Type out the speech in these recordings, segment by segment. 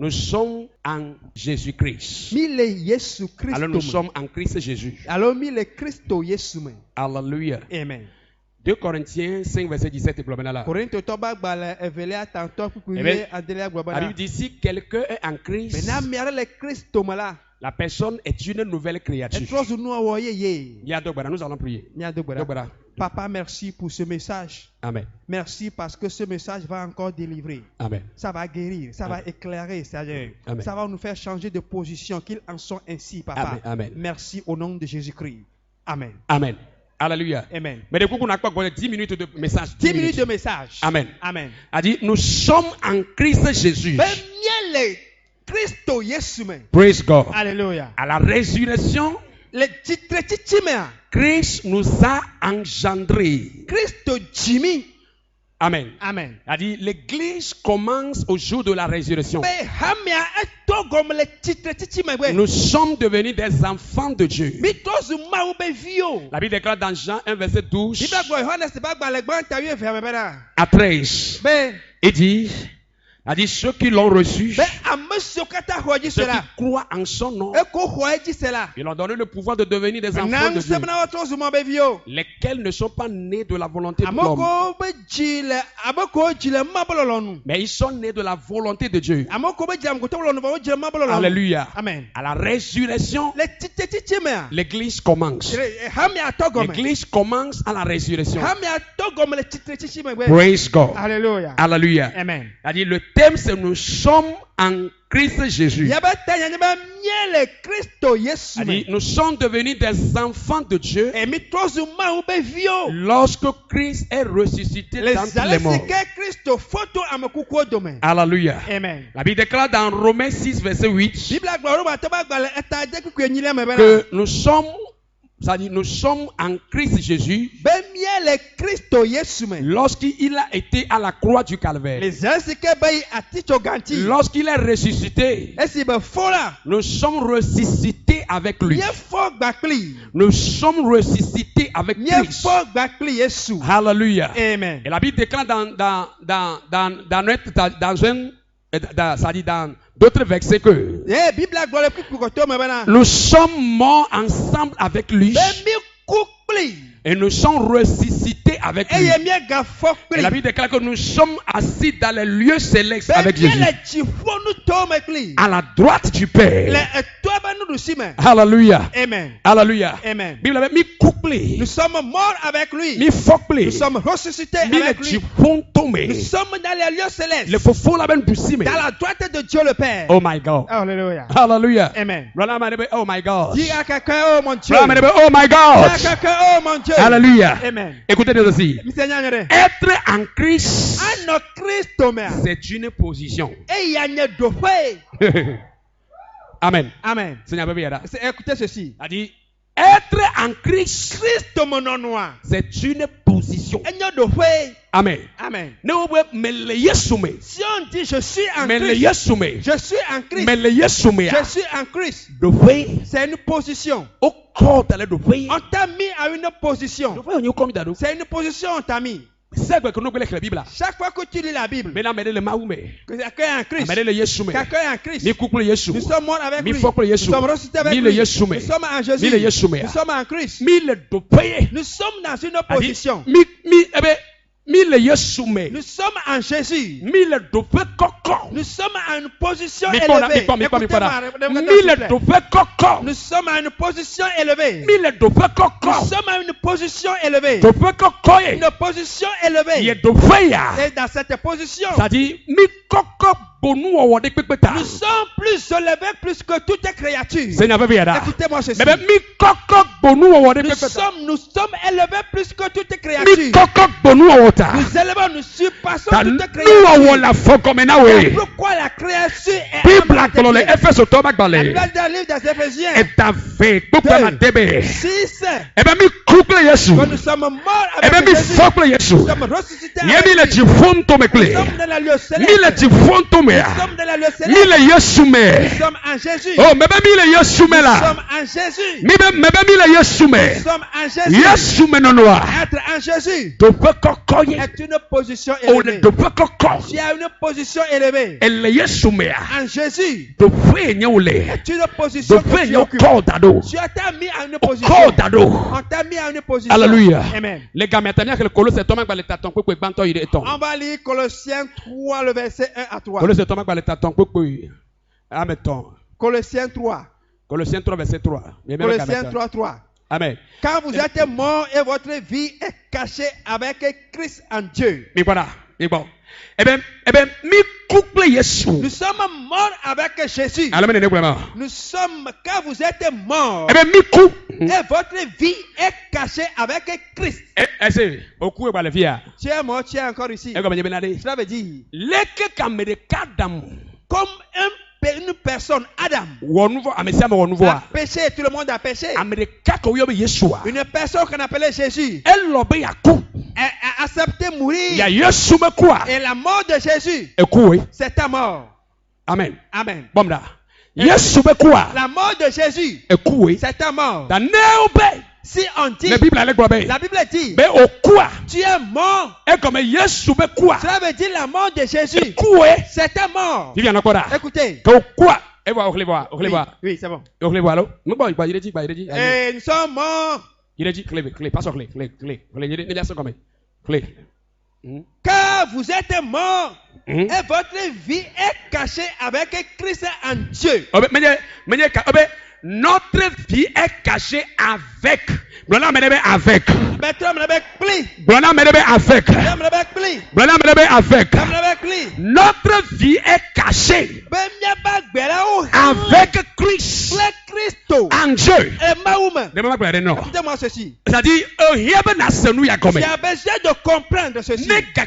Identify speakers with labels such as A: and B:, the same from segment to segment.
A: Nous sommes en Jésus-Christ. Alors nous sommes en Christ Jésus. Alléluia.
B: Amen.
A: 2 Corinthiens 5, verset 17 et là. La Bible dit si quelqu'un est en Christ, la personne est une nouvelle créature. Nous allons prier.
B: Papa, merci pour ce message.
A: Amen.
B: Merci parce que ce message va encore délivrer.
A: Amen.
B: Ça va guérir, ça va éclairer, Seigneur. Ça va nous faire changer de position, qu'ils en sont ainsi, Papa.
A: Amen.
B: Merci au nom de Jésus-Christ. Amen.
A: Amen. Alléluia.
B: Amen.
A: Mais du coup, on a quoi 10 minutes de message.
B: 10 minutes de message.
A: Amen.
B: Amen.
A: A dit, nous sommes en Christ Jésus.
B: Praise
A: God.
B: Alléluia.
A: À la résurrection, Christ nous a engendrés. Amen.
B: Amen.
A: A dit, l'église commence au jour de la résurrection. Nous sommes devenus des enfants de Dieu. La Bible déclare dans Jean 1, verset 12 à 13. Il dit, ceux qui l'ont reçu, ceux qui croient en son nom, ils ont donné le pouvoir de devenir des enfants de Dieu, lesquels ne sont pas nés de la volonté de l'homme, mais ils sont nés de la volonté de Dieu. Alléluia.
B: Amen.
A: À la résurrection, l'église commence. L'église commence à la résurrection. Praise God.
B: Alléluia.
A: Alléluia.
B: Amen.
A: C'est-à-dire le thème c'est nous sommes en Christ Jésus. Nous sommes devenus des enfants de Dieu lorsque Christ est ressuscité dans les morts. Alléluia.
B: Amen.
A: La Bible déclare dans Romains 6 verset 8 que nous sommes en Christ Jésus lorsqu'il a été à la croix du Calvaire. Lorsqu'il est ressuscité, nous sommes ressuscités avec lui. Nous sommes ressuscités avec Christ. Alléluia.
B: Amen.
A: Et la Bible déclare dans d'autres versets que nous sommes morts ensemble avec lui et nous sommes ressuscités avec lui. Et la Bible déclare que nous sommes assis dans les lieux célestes avec Jésus, à la droite du Père. Alléluia.
B: Amen.
A: Alléluia.
B: Amen.
A: Nous
B: sommes morts avec lui. Nous sommes ressuscités avec lui. Nous sommes dans les lieux célestes, dans la droite de Dieu le Père.
A: Oh my God.
B: Alléluia.
A: Hallelujah.
B: Amen.
A: Oh my God.
B: Dis à quelqu'un, oh mon Dieu.
A: Oh my God.
B: Dis à quelqu'un, oh mon Dieu.
A: Alléluia.
B: Amen.
A: Écoutez-nous aussi. Être en Christ, c'est une position. Amen.
B: Amen.
A: Seigneur,
B: écoutez ceci.
A: A dit, être en Christ, c'est une position. Amen.
B: Amen.
A: Si on
B: dit je suis en Christ, je suis en Christ, je suis en Christ, c'est une position. On t'a mis à une position. C'est une position on t'a mis. Chaque fois que tu lis la Bible, quelqu'un est en Christ. Quelqu'un est en Christ. Nous sommes morts avec lui. Nous sommes ressuscités avec lui. Nous sommes en Jésus. Nous sommes en Christ. Nous sommes dans une position. Nous sommes en Jésus. Nous sommes à une position élevée. Nous sommes à une position élevée. Nous sommes à une position élevée. Une position élevée. Et dans cette position, nous sommes plus élevés plus que toute créature. Écoutez-moi ceci. Nous sommes élevés plus que toute créature. Nous élevons, nous surpassons toute créature. Pourquoi la créature est la Bible des livres des Éphésiens 6 que nous sommes morts avec Jésus. Nous sommes ressuscités avec lui. Nous sommes dans la lieu céleste. sommes dans le céleste. Nous sommes en Jésus.
A: Oh, mais ben mille Yesume là.
B: Nous sommes en Jésus.
A: Mais ben mille Yesume.
B: Nous sommes en Jésus.
A: Yesume non noa.
B: Être en Jésus est une position
A: élevée.
B: Tu as une position élevée. En Jésus est une position que tu occupes. Tu as été mis à une position. On t'a mis à une position.
A: Alléluia.
B: Amen.
A: Les gars, maintenant que le Colosse est
B: on va lire Colossiens 3, le verset 1 à 3. Colossiens 3.
A: Colossiens 3, verset 3.
B: Colossiens 3, 3.
A: Amen.
B: Quand vous êtes mort et votre vie est cachée avec Christ en Dieu.
A: Mais voilà. Mais bon. Nous
B: sommes morts avec Jésus. Nous sommes, quand vous êtes morts, et votre vie est cachée avec Christ. Tu es mort, tu es encore ici. Cela veut dire, comme une personne, Adam, a péché, tout le monde a péché. Une personne qu'on appelait Jésus a accepté mourir. Et la mort de Jésus, c'est ta mort.
A: Amen.
B: Amen.
A: La
B: mort de Jésus, c'est ta mort. Si on dit, la Bible dit, tu es mort. Cela veut dire la mort de Jésus, c'est ta mort. Écoutez. Oui, c'est bon. Et nous sommes morts. Car vous êtes morts et votre vie est cachée avec Christ en Dieu.
A: Notre vie est cachée avec. Notre vie est cachée avec Christ en Dieu.
B: Écoutez-moi ceci.
A: C'est-à-dire,
B: tu as besoin de comprendre ceci. Quand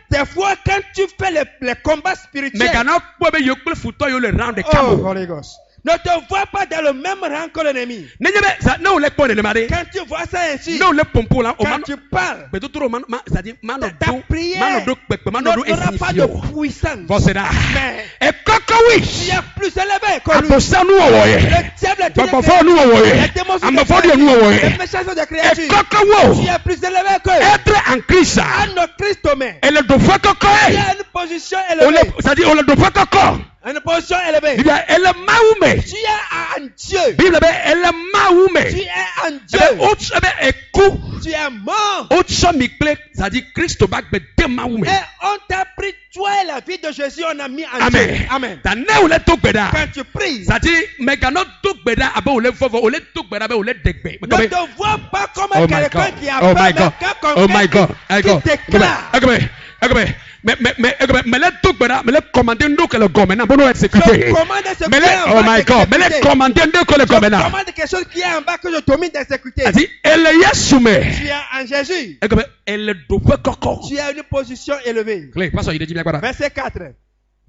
B: des fois, quand tu fais les combats spirituels, Holy Ghost, ne te vois pas dans le même rang que l'ennemi. Quand tu vois ça ainsi, quand tu parles, ta prière n'aura pas de puissance. Mais tu es plus élevé que lui. Le diable est les démons sont les méchants sont des créatures. Tu es plus élevé que lui.
A: Être en Christ,
B: en Christ, mais
A: tu as
B: une position élevée.
A: C'est-à-dire,
B: une position élevée.
A: Tu es
B: en Dieu. Tu es en Dieu. Tu es mort.
A: C'est-à-dire Christ
B: et on t'a pris toi et la vie de Jésus, on a mis en Dieu. Amen. Quand tu pries, ne te vois pas comme quelqu'un qui a peur, mais quelqu'un qui déclare.
A: Mais les commander nous que le gomme n'a pas exécuté. Mais les commander nous que le gomme n'a.
B: Commande quelque chose qui est en bas que je domine d'exécuter.
A: Tu
B: es en Jésus. Tu as une position élevée. Verset 4.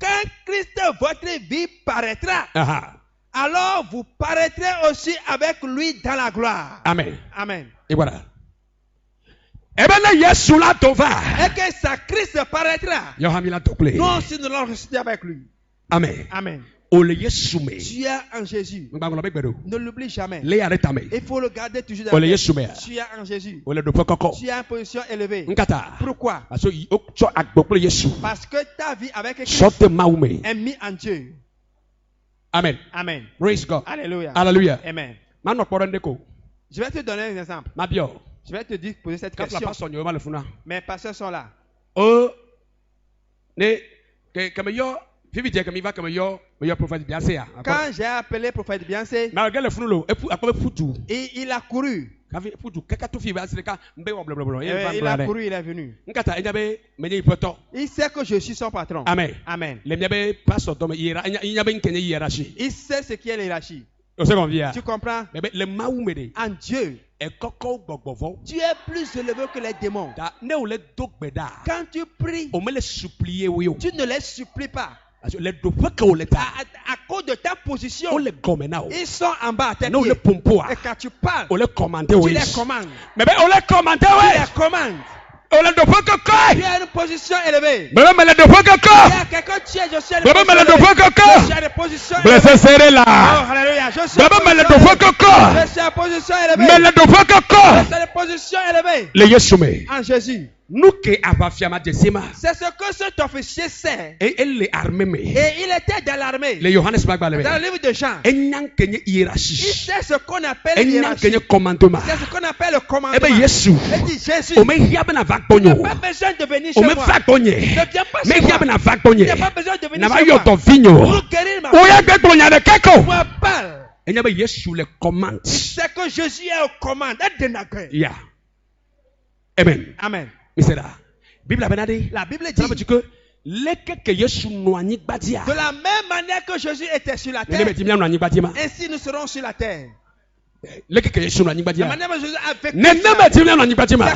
B: Quand Christ votre vie paraîtra, alors vous paraîtrez aussi avec lui dans la gloire.
A: Amen.
B: Amen.
A: Et voilà. Et
B: que sa Christ paraîtra. Nous aussi nous l'avons ressuscité avec lui.
A: Amen.
B: Amen. Tu es en Jésus. Ne l'oublie jamais. Il faut le garder toujours dans la tête. Tu es en Jésus. Tu es en position élevée. Pourquoi? Parce que ta vie avec Christ est mise en Dieu.
A: Amen.
B: Amen.
A: Praise God.
B: Alléluia.
A: Alléluia.
B: Amen. Je vais te donner un exemple. Je vais te dire, poser cette question. Mes pasteurs sont là. Quand j'ai appelé prophète Beyoncé, il a couru. Il a couru, il est venu. Il sait que je suis son patron.
A: Amen.
B: Amen. Il sait ce qui est l'hiérarchie. Tu comprends? En Dieu, tu es plus élevé que les démons. Quand tu pries, tu ne les supplies pas. À cause de ta position, ils sont en bas à tes pieds. Et quand tu parles, tu les commandes. Tu les commandes. Tu as une position élevée.
A: Il y a
B: quelqu'un qui est, je suis à une position élevée. Je suis à une position élevée. Oh, alléluia. Je suis à une position élevée. Je suis à une position élevée. En Jésus. C'est ce que cet officier sait. Et il était dans l'armée. Dans le livre de Jean. Il sait ce qu'on appelle le hiérarchie. C'est ce qu'on appelle le commandement. Il dit Jésus. Tu n'as pas besoin de venir chez moi. Ne viens pas chez moi. Tu n'as pas besoin de venir chez moi. Pour guérir ma fille. Moi, parle. Il sait que Jésus est aux commandes.
A: Yeah. Amen.
B: Amen.
A: La Bible dit que
B: de la même manière que Jésus était sur la terre, ainsi nous serons sur la terre. La manière dont Jésus a vécu, c'est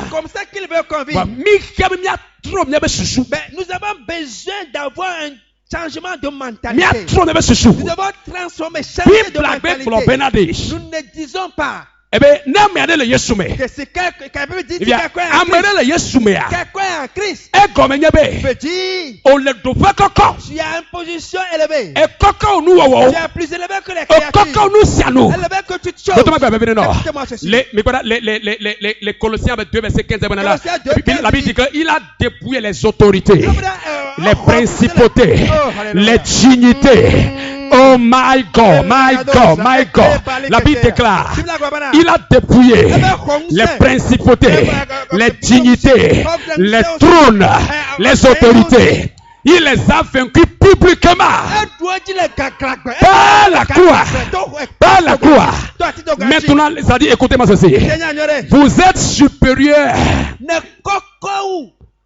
B: comme ça qu'il veut qu'on vive. Nous avons besoin d'avoir un changement de mentalité. Nous devons transformer, changer de mentalité. Nous ne disons pas que c'est quelqu'un dit quelqu'un en Christ. Veut dire tu as une position élevée. Tu es plus élevé que les créatures. Élevé que toutes choses. Écoutez-moi ceci.
A: Les Colossiens 2 verset 15. La Bible dit qu'il a dépouillé les autorités, les principautés, les dignités. Oh my God, my God, my God. La Bible déclare, il a dépouillé les principautés, les dignités, les trônes, les autorités. Il les a vaincus publiquement. Par la croix. Par la croix. Maintenant, ça dit, écoutez-moi ceci. Vous êtes supérieurs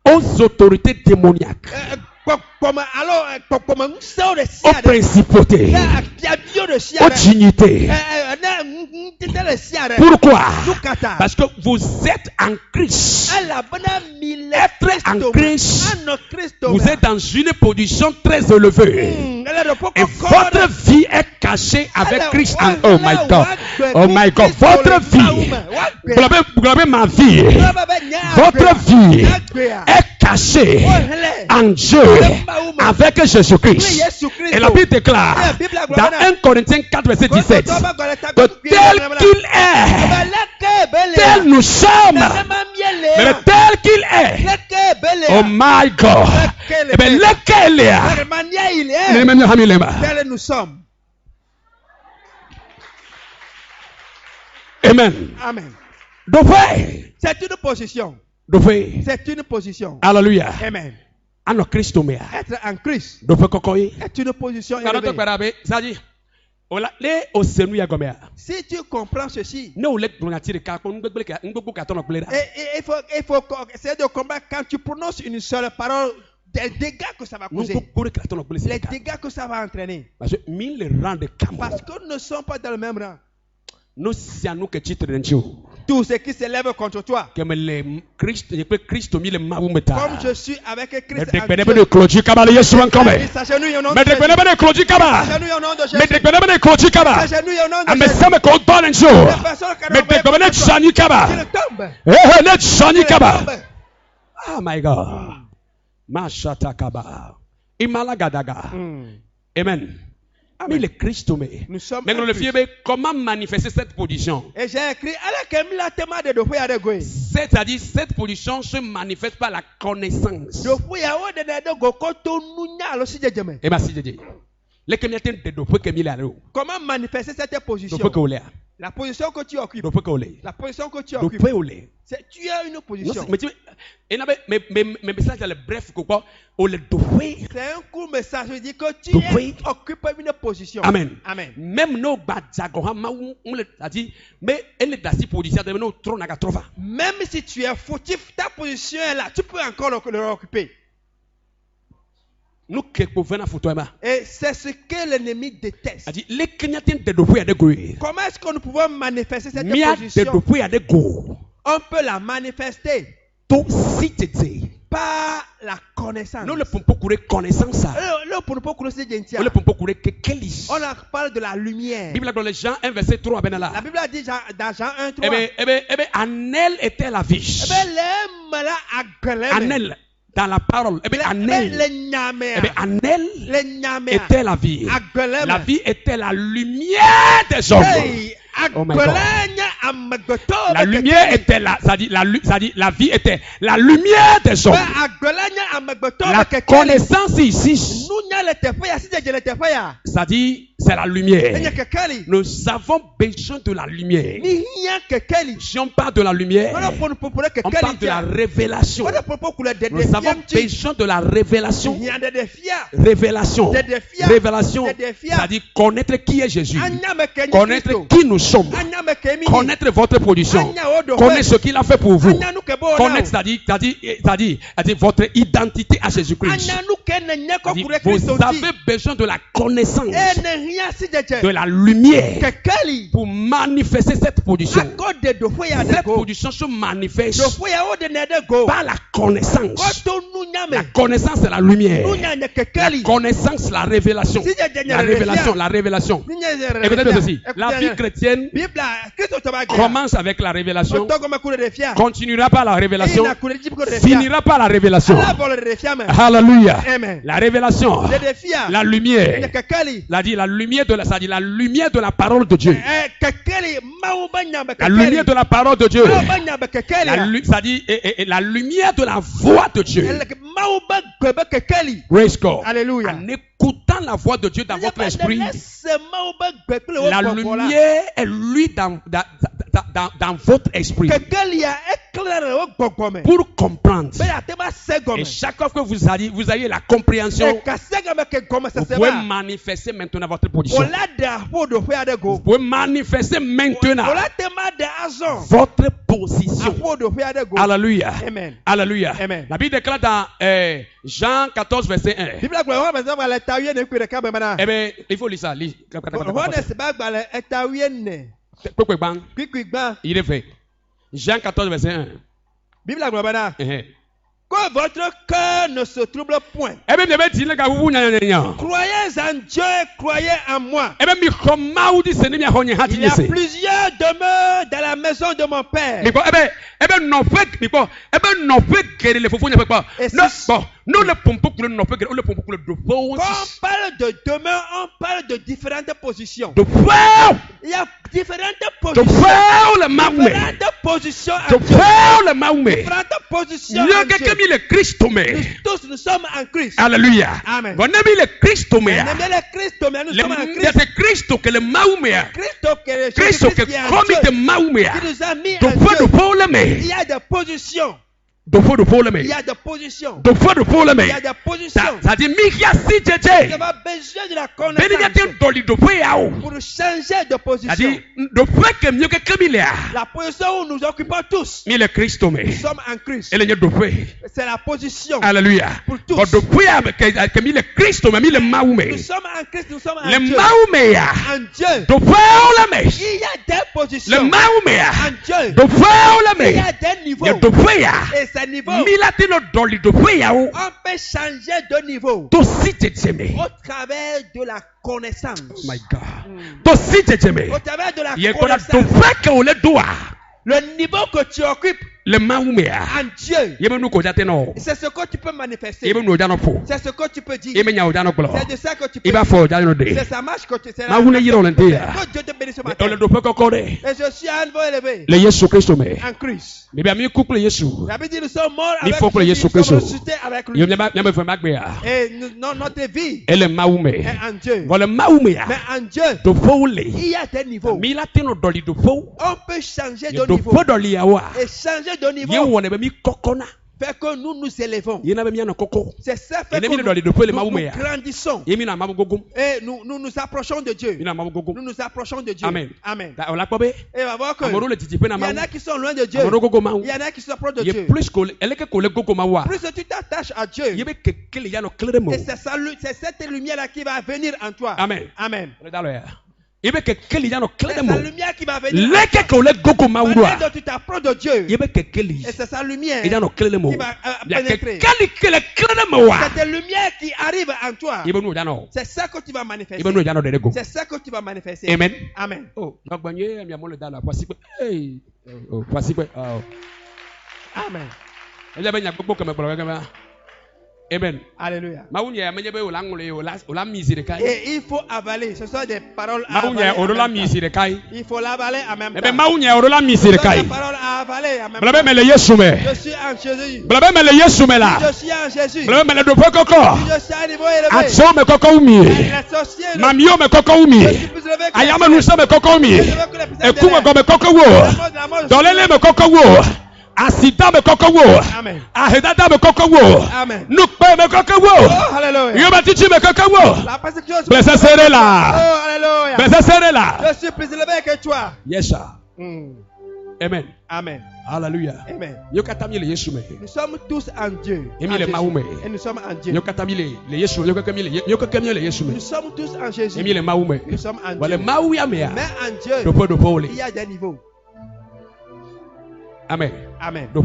A: aux autorités démoniaques, aux principautés, aux dignités. Pourquoi? Parce que vous êtes en Christ. Être en Christ, vous êtes dans une position très élevée. Et votre vie est cachée avec Christ. Oh my God. Oh my God. Votre vie. Globez ma vie. Votre vie est cachée en Dieu avec Jésus-Christ. Et la Bible déclare dans 1 Corinthiens 4 verset 17 que tel qu'il est, tel nous sommes, mais tel qu'il est, oh my God, et bien lequel est,
B: tel nous sommes.
A: Amen.
B: Amen.
A: C'est
B: une position. C'est une position.
A: Alléluia.
B: Amen.
A: Être
B: en Christ est une position élevée. Si tu comprends ceci, il faut essayer de comprendre quand tu prononces une seule parole, des dégâts que ça va causer, les dégâts que ça va entraîner. Parce que nous ne sommes pas dans le même rang. Tout ce qui s'élève contre toi. Comme je suis avec Christ.
A: Oh my God. Amen. Mais le Christ, mais le fier, comment manifester cette position?
B: Et j'ai écrit,
A: c'est-à-dire cette position se manifeste par la connaissance. Et ma
B: comment manifester cette position? La position que tu occupes. La position que tu occupes. Tu as une position. C'est un court message. Je dis que tu occupes une position.
A: Amen.
B: Amen.
A: Même
B: si tu es fautif, ta position est là. Tu peux encore l'occuper. Et c'est ce que l'ennemi déteste. Comment est-ce que nous pouvons manifester cette position? On peut la manifester par la connaissance. On parle de la lumière. La Bible a dit dans Jean 1, 3.
A: En elle était la vie. En elle. dans la parole. Eh bien, Anel était la vie. La vie était la lumière des hommes. Oh my God. La lumière était là, ça dit la vie était la lumière des hommes. La connaissance ici, ça dit c'est la lumière. Nous avons besoin de la lumière. Si on parle de la lumière, on parle de la révélation. Nous avons besoin de la révélation. Révélation, ça dit connaître qui est Jésus, connaître qui nous sommes, connaître votre position, connaître ce qu'il a fait pour vous, connaître, c'est-à-dire votre identité à Jésus-Christ. Vous avez besoin de la connaissance, de la lumière pour manifester cette position. Cette position se manifeste par la connaissance. La connaissance, c'est la lumière. La connaissance, la révélation. La révélation. Écoutez ceci. La vie chrétienne commence avec la révélation, continuera par la révélation, finira par la révélation. Alléluia. La révélation, la lumière, la lumière de la parole de Dieu. La lumière de la parole de Dieu. Ça dit la lumière de la voix de Dieu. Praise God.
B: Alléluia.
A: En écoutant la voix de Dieu dans votre esprit, la lumière est lui dans votre esprit pour comprendre. Et chaque fois que vous avez la compréhension, vous pouvez manifester maintenant votre position. Vous pouvez manifester maintenant votre position. Alléluia. Alléluia. La Bible déclare dans Jean 14 verset 1. Eh bien, il faut lire ça. Il est fait. Jean 14 verset 1.
B: Que votre cœur ne se trouble point. Croyez en Dieu, croyez en moi. Il y a plusieurs demeures dans la maison de mon Père.
A: Quand on
B: parle de demeure, on parle de différentes positions. Il y a différentes positions. Différentes positions en Dieu. Différentes positions en Dieu. Nous tous, nous sommes en Christ.
A: Alléluia.
B: Amen.
A: Vous aimez le Christ, mais
B: nous sommes en Christ.
A: C'est Christ que le Maumea. Christ que
B: qui
A: commis de Maumea.
B: nous a mis en
A: Dieu.
B: Il y a des positions. Il y a des positions. Il y a des positions.
A: Ça dit, Mikia si
B: Nous avons besoin de la connaissance pour changer de position. La position où nous occupons tous. Nous sommes en Christ. C'est la position.
A: Alléluia.
B: Pour tous.
A: Nous sommes en Christ, nous sommes en Dieu.
B: En Dieu. Il y a des positions. En Dieu. Il y a des niveaux. Et ces niveaux, on peut changer de niveau au travers de la connaissance.
A: Oh my God. Au
B: travers de la connaissance. Le niveau que tu occupes en Dieu, c'est ce que tu peux manifester. C'est ce que tu peux dire. C'est de ça que tu peux dire. C'est sa marche que tu sais. Que Dieu te bénisse ce matin. Et je suis à nouveau élevé en Christ. La Bible dit nous sommes morts avec Jésus, nous sommes ressuscités avec lui. Et notre vie est en Dieu. Mais en Dieu, il y a des niveaux. On peut changer de niveau. Et changer de niveau fait que nous nous élevons. C'est ça fait que nous grandissons. Et nous nous approchons de Dieu. Nous nous approchons de Dieu.
A: Amen.
B: Amen.
A: Et on va
B: voir que il y en a qui sont loin de Dieu. Il y en a qui s'approchent de Dieu. Plus tu t'attaches à Dieu, et c'est cette lumière-là qui va venir en toi.
A: Amen.
B: Amen.
A: C'est sa
B: lumière qui va venir. Pendant tu t'approches de Dieu. Et c'est sa lumière qui va pénétrer. Cette lumière qui arrive en toi. C'est ça que tu vas manifester. C'est ça que tu vas manifester.
A: Amen.
B: Amen.
A: Amen. Amen.
B: Alléluia. Et il faut avaler. Ce sont des paroles à avaler. Il faut l'avaler en même temps. Ce sont des paroles à avaler en même temps. Je suis en Jésus. Je suis en Jésus. Je suis à un niveau élevé. Les sorciers. Je suis plus élevé que
A: Asita me kokowo.
B: Amen.
A: Ahedada me kokowo.
B: Amen.
A: Nukpe me kokowo.
B: Oh, hallelujah.
A: Yobatichi me kokowo.
B: La persécution.
A: Blessé serez là.
B: Oh, hallelujah.
A: Blessé serez là.
B: Je suis plus élevé que toi.
A: Yes, sir. Amen.
B: Amen.
A: Hallelujah.
B: Amen.
A: Nous
B: sommes tous en Dieu. Et nous sommes en Dieu. Nous sommes tous en Jésus. Nous sommes en Dieu. Mais en Dieu, il y a des niveaux.
A: Amen.
B: Amen. Il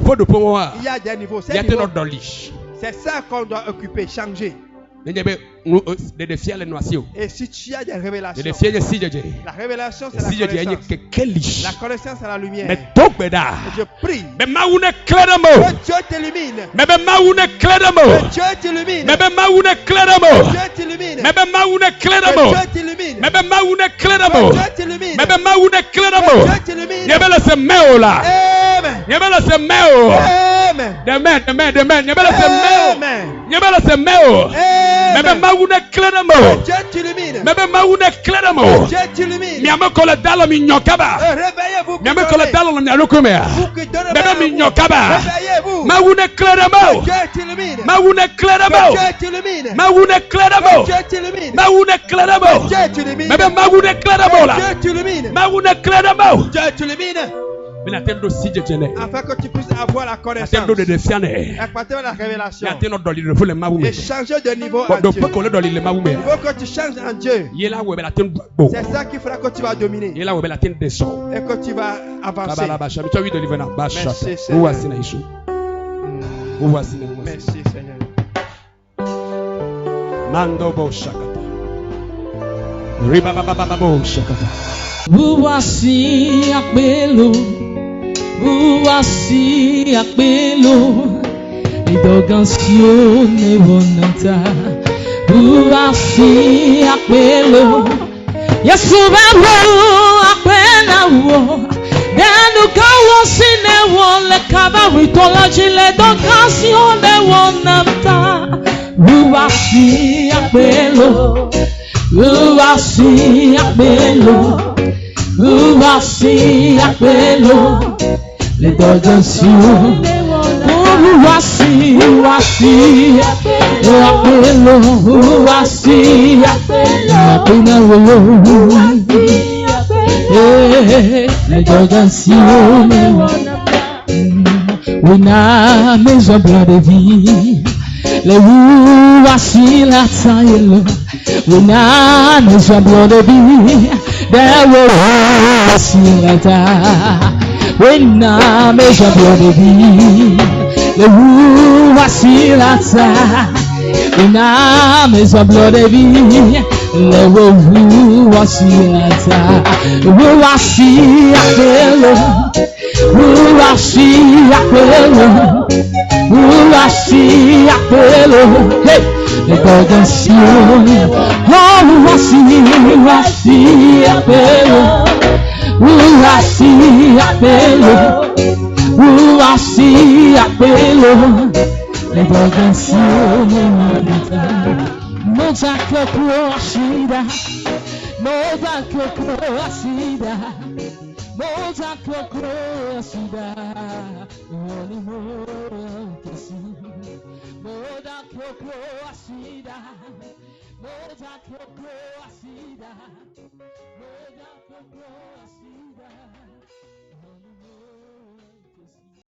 B: y a des niveaux. C'est ça qu'on doit occuper, changer. Et si tu as des révélations, la révélation c'est la connaissance. La connaissance c'est la lumière. Et je prie que Dieu t'illumine. Que Dieu t'illumine. Que Dieu t'illumine. Que Dieu t'illumine.
A: Mebe maune kleramo. Mebe maune kleramo. Miame kola dalo mi nyokaba. Miame kola dalo mi alukumea. Mebe mi nyokaba. Maune kleramo. Maune kleramo. Maune kleramo. Maune kleramo. Mebe maune kleramo la. Maune kleramo.
B: Afin que tu puisses avoir la connaissance, la révélation, et changer de niveau en Dieu. Il faut que tu changes en Dieu. C'est ça qui fera que tu vas dominer et que tu vas avancer. Merci Seigneur. Merci Seigneur.
C: Vous voici appelé. Vous voici appelé, et d'organisation volontaire. Vous voici appelé, Yeshua appelé, nous gagnons le cabaret, les d'organisation volontaire. Vous voici appelé, vous voici appelé. Vous voici appelé, les d'organisation. Vous voici appelé, vous voici appelé, les d'organisation. Oui, na maison blanc de vie, les vous voici la taille. Oui, na maison blanc de vie. There will see when I'm a baby. The woo was see when I'm a baby. The woo was see who was see who was see who was see hey. The d'organisation, oh, voici appelé, voici appelé, voici appelé, les d'organisation, non ça que croissida, non ça que croissida, non ça que croissida, Moda koko asida, moda koko asida, moda koko asida.